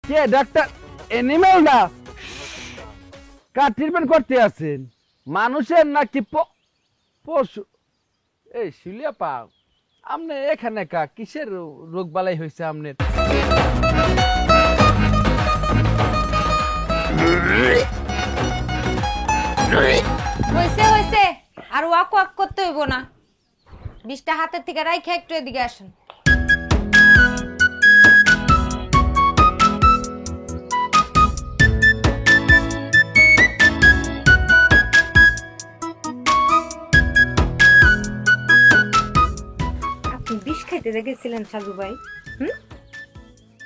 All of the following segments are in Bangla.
কে ডাক্তার এনিমেল না কার ট্রিটমেন্ট করতে আছেন মানুষের নাকি পশু এই শিলিয়া পা আপনি এখানে কিসের রোগ বালাই হয়েছে আপনার হইছে হইছে আর ওয়াক ওয়াক করতে হইব না বিষটা হাতের থেকে রাইখে একটু এদিকে আসেন আপনি বিষ খাইতে গেছিলেন সাজু ভাই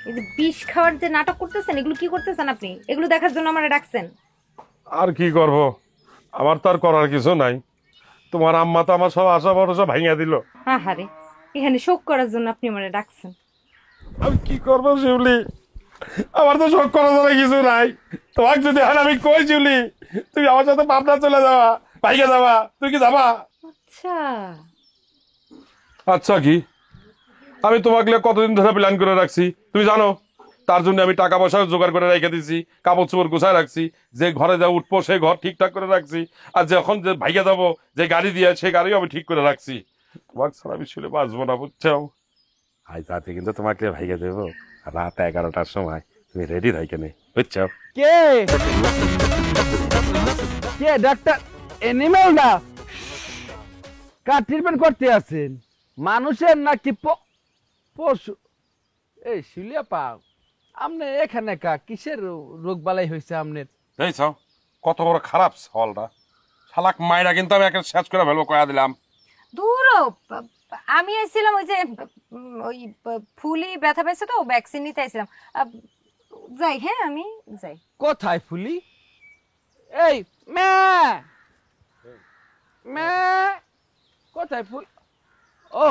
এই যে বিষ খাওয়ার যে নাটক করতেছেন এগুলো কি করতেছেন আপনি এগুলো দেখার জন্য আমারে ডাকছেন আর কি করব আমার তো আর করার কিছু নাই তোমার আম্মা তো আমার সব আশা ভরসা ভাঙিয়া দিল আহারে এখানে শোক করার জন্য আপনি আমারে ডাকছেন আমি কি করবো শিউলি আমার তো শোক করার জন্য কিছু নাই তোমাকে যদি আর আমি কই শিউলি তুমি আমার সাথে পাবনা চলে যাওয়া ভাইকে যাবা তুই কি যাবা আচ্ছা আচ্ছা কি আমি তোমাকে কতদিন ধরে প্ল্যান করে রাখছি তুমি জানো তার জন্য আমি টাকা পয়সা জোগাড় করে রেখে দিছি কাপড় চোপড় গুছায় রাখছি যে ঘরে যা উঠবো সেই ঘর ঠিকঠাক করে রাখছি আর যখন যে ভাইকে যাবো যে গাড়ি দিয়ে সেই গাড়িও আমি ঠিক করে রাখছি তোমাকে ছাড়া আমি শুলে বাঁচবো না বুঝছো আজ রাতে কিন্তু তোমাকে ভাইকে দেবো রাত 11টার সময় তুমি রেডি থাইকে নেই বুঝছো কে কে ডাক্তার এনিমেল না কার ট্রিটমেন্ট করতে আছেন মানুষের নাকি পশু এই শিলিয়া পা আপনি এখানে কিসের রোগ বালাই হয়েছে আপনার এই চাও কত বড় খারাপ সলটা শালাক মাইরা কিন্তু আমি একটা শেষ করে ফেলবো কয়া দিলাম দূর আমি এসেছিলাম ওই যে ওই ফুলি ব্যথা পেয়েছে তো ভ্যাকসিন নিতে এসেছিলাম যাই হ্যাঁ আমি যাই কোথায় ফুলি এই মে মে কোথায় ফুল ও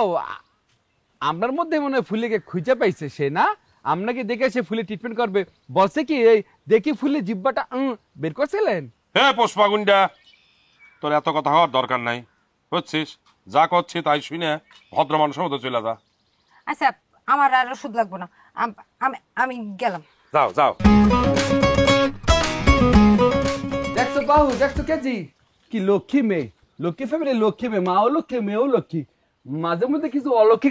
আপনার মধ্যে মনে হয় ফুলিকে খুঁজে পাইছে সে না আপনাকে দেখে সে ফুলে ট্রিটমেন্ট করবে বলছে কি এই দেখি ফুলে জিব্বাটা বের করছিলেন হ্যাঁ পুষ্পাগুন্ডা তোর এত কথা হওয়ার দরকার নাই বুঝছিস যা করছি তাই শুনে ভদ্র মানুষের মতো চলে যা আচ্ছা আমার আর ওষুধ লাগবে না আমি আমি গেলাম যাও যাও দেখছো বাহু দেখছো কেজি কি লক্ষ্মী মেয়ে লক্ষ্মী ফ্যামিলি লক্ষ্মী মেয়ে মাও লক্ষ্মী মেয়েও লক্ষ্মী মাঝে মধ্যে কিছু অলক্ষ্মী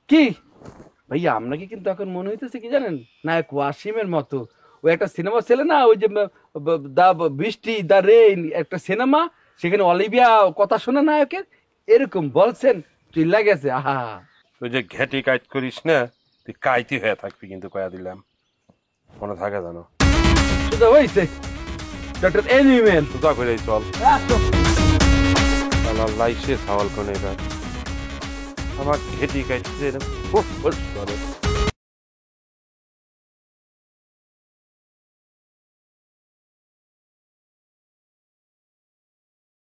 কি ভাইয়া আপনাকে কিন্তু এখন মনে হইতেছে কি জানেন নায়ক ওয়াসিমের মতো ওই একটা সিনেমা ছিল না ওই যে দা বৃষ্টি দা রেইন একটা সিনেমা সেখানে অলিভিয়া কথা শোনে নায়কের এরকম বলছেন চিল্লা গেছে আহা তুই যে ঘেটি কাইট করিস না তুই কাইতি হয়ে থাকবি কিন্তু কয়া দিলাম মনে থাকে জানো শুধু হয়েছে ডক্টর এনিমেল সুদা করে চল লাইসে সওয়াল কোনে আমার ঘেটি কাইট